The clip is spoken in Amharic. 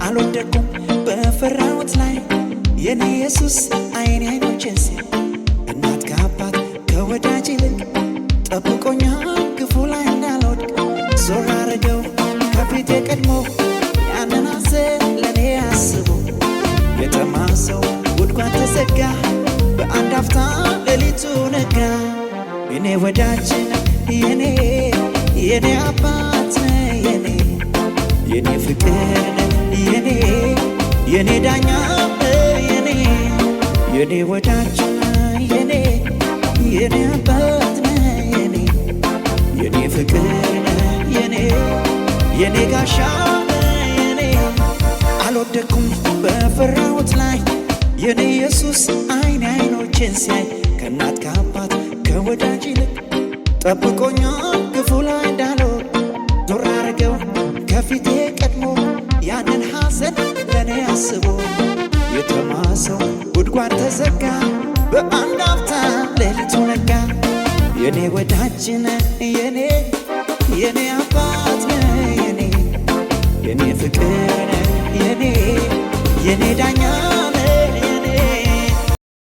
አልወደኩም በፈራሁት ላይ የኔ ኢየሱስ አይኔ አይኖቼን ሲያይ እናት ከአባት ከወዳጅ ይልቅ ጠብቆኛል ክፉ ላይ እንዳልወድቅ ዞር አረገው ከፊቴ ቀድሞ ያንን ሐዘን ለኔ አስቦ የተማሰው ጉድጓድ ተዘጋ በአንድ አፍታ ሌሊቱ ነጋ የኔ ወዳጅ የኔ አባት የኔ ፍቅር የኔ ዳኛ የኔ ወዳጅ የኔ አባት የኔ ፍቅር የኔ ጋሻ አልወደኩም በፈራሁት ላይ የኔ ኢየሱስ አይኔ አይኖቼን ሲያይ ከእናት ከአባት ከወዳጅ ይልቅ ጠብቆኛል ክፉ ላይ እንዳልወድቅ ዞር አረገው ከፊቴ ቀድሞ ያንን ሐዘን ለኔ አስቦ የተማሰው ጉድጓድ ተዘጋ በአንድ አፍታ ሌሊቱ ነጋ የኔ ወዳጅ የኔ አባት የኔ ፍቅር የኔ ዳኛ